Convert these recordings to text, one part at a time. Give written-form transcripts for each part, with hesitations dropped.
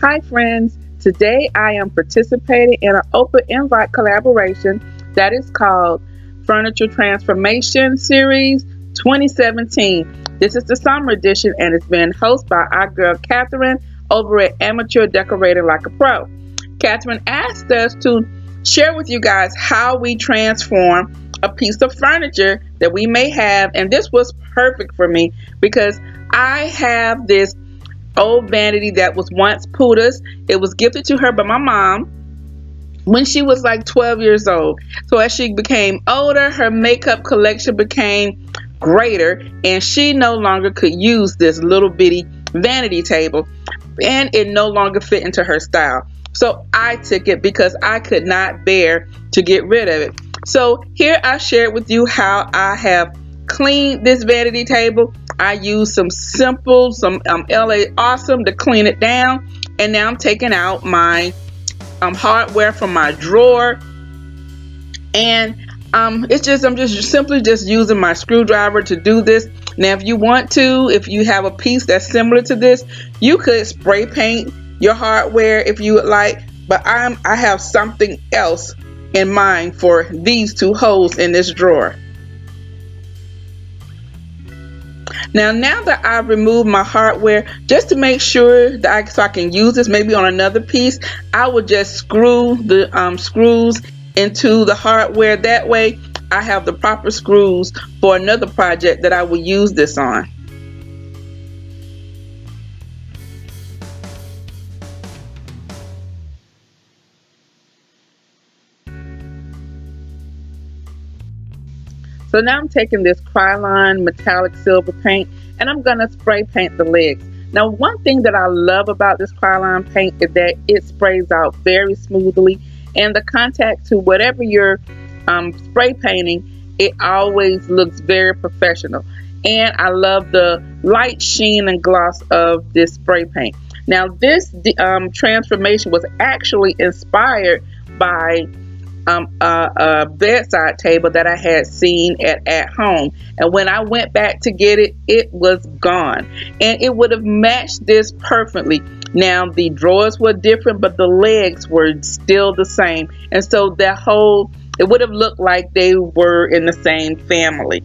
Hi friends, today I am participating in an open invite collaboration that is called Furniture Transformation Series 2017. This is the summer edition and it's been hosted by our girl Cathryn over at Amateur Decorating Like a Pro. Cathryn asked us to share with you guys how we transform a piece of furniture that we may have, and this was perfect for me because I have this old vanity that was once Puda's. It was gifted to her by my mom when she was like 12 years old. So as she became older, her makeup collection became greater and she no longer could use this little bitty vanity table and it no longer fit into her style. So I took it because I could not bear to get rid of it. So here I shared with you how I have cleaned this vanity table. I used some LA Awesome to clean it down, and now I'm taking out my hardware from my drawer, and I'm just simply using my screwdriver to do this. Now if you want to, if you have a piece that's similar to this, you could spray paint your hardware if you would like, but I have something else in mind for these two holes in this drawer. Now that I've removed my hardware, just to make sure that so I can use this maybe on another piece, I would just screw the screws into the hardware. That way I have the proper screws for another project that I will use this on. So now I'm taking this Krylon metallic silver paint and I'm going to spray paint the legs. Now one thing that I love about this Krylon paint is that it sprays out very smoothly, and the contact to whatever you're spray painting, it always looks very professional. And I love the light sheen and gloss of this spray paint. Now this transformation was actually inspired by a bedside table that I had seen at home, and when I went back to get it, it was gone, and it would have matched this perfectly. Now the drawers were different, but the legs were still the same, and so it would have looked like they were in the same family.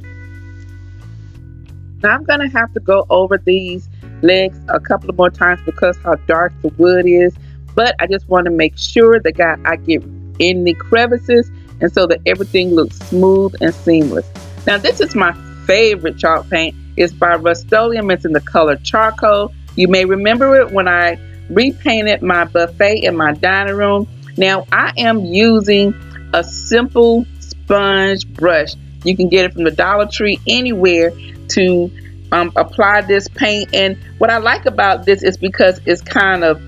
Now I'm gonna have to go over these legs a couple of more times because how dark the wood is, but I just want to make sure that I get in the crevices and so that everything looks smooth and seamless. Now this is my favorite chalk paint. It's by Rust-Oleum. It's in the color charcoal. You may remember it when I repainted my buffet in my dining room. Now I am using a simple sponge brush. You can get it from the Dollar Tree, anywhere, to apply this paint. And what I like about this is because it's kind of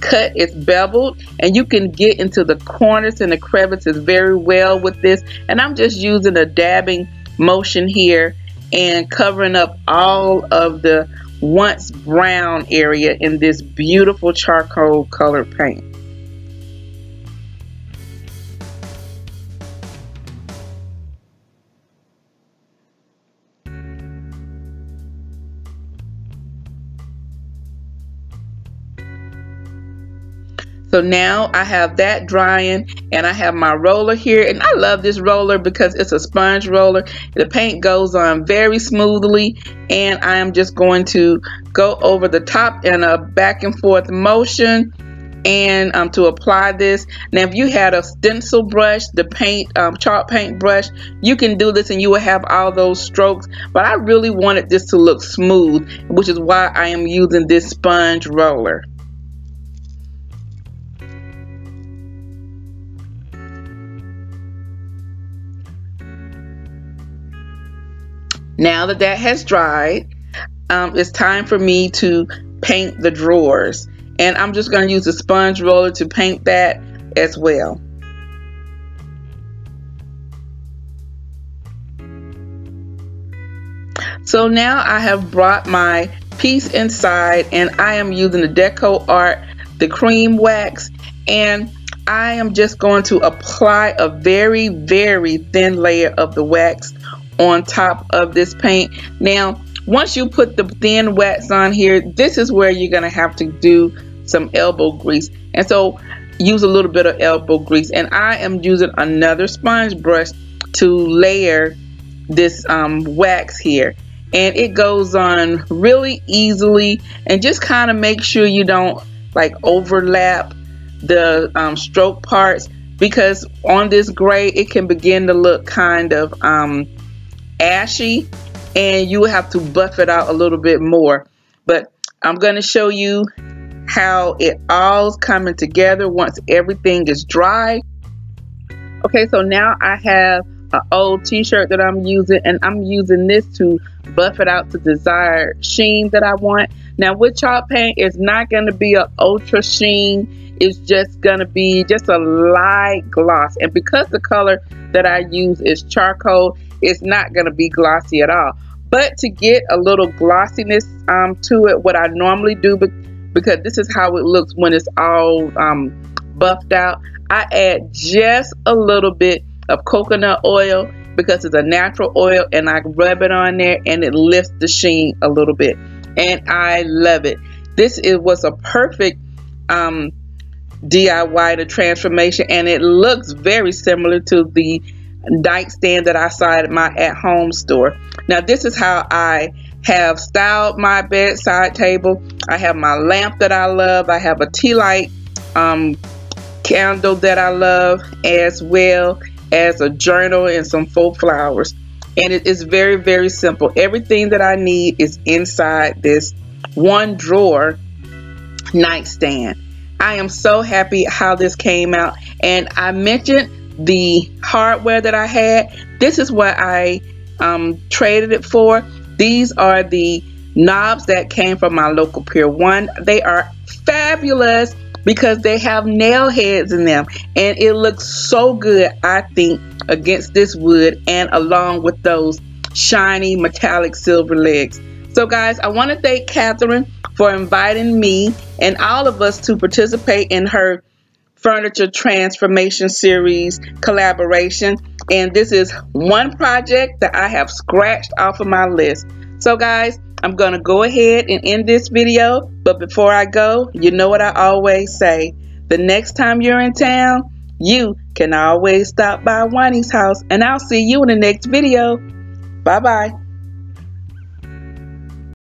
cut, it's beveled, and you can get into the corners and the crevices very well with this. And I'm just using a dabbing motion here and covering up all of the once brown area in this beautiful charcoal colored paint. So now I have that drying, and I have my roller here, and I love this roller because it's a sponge roller. The paint goes on very smoothly, and I am just going to go over the top in a back and forth motion and to apply this. Now if you had a stencil brush, the paint chalk paint brush, you can do this and you will have all those strokes, but I really wanted this to look smooth, which is why I am using this sponge roller. Now that has dried, it's time for me to paint the drawers, and I'm just going to use the sponge roller to paint that as well. So now I have brought my piece inside, and I am using the Deco Art, the cream wax, and I am just going to apply a very, very thin layer of the wax on top of this paint. Now once you put the thin wax on here, this is where you're going to have to do some elbow grease. And so use a little bit of elbow grease. And I am using another sponge brush to layer this wax here. And it goes on really easily, and just kind of make sure you don't like overlap the stroke parts, because on this gray it can begin to look kind of ashy, and you have to buff it out a little bit more. But I'm going to show you how it all's coming together once everything is dry. Okay, so now I have an old t-shirt that I'm using, and I'm using this to buff it out to desired sheen that I want. Now with chalk paint, it's not going to be an ultra sheen. It's just going to be just a light gloss, and because the color that I use is charcoal, it's not going to be glossy at all. But to get a little glossiness to it, what I normally do, because this is how it looks when it's all buffed out, I add just a little bit of coconut oil, because it's a natural oil, and I rub it on there and it lifts the sheen a little bit, and I love it. This was a perfect DIY to transformation, and it looks very similar to the nightstand that I saw at my at-home store. Now this is how I have styled my bedside table. I have my lamp that I love. I have a tea light candle that I love, as well as a journal and some faux flowers. And it is very, very simple. Everything that I need is inside this one drawer nightstand. I am so happy how this came out. And I mentioned the hardware that I had. This is what I traded it for. These are the knobs that came from my local Pier 1. They are fabulous because they have nail heads in them, and it looks so good, I think, against this wood and along with those shiny metallic silver legs. So guys, I want to thank Cathryn for inviting me and all of us to participate in her Furniture Transformation Series collaboration. And this is one project that I have scratched off of my list. So guys, I'm going to go ahead and end this video. But before I go, you know what I always say. The next time you're in town, you can always stop by Juani's house. And I'll see you in the next video. Bye-bye.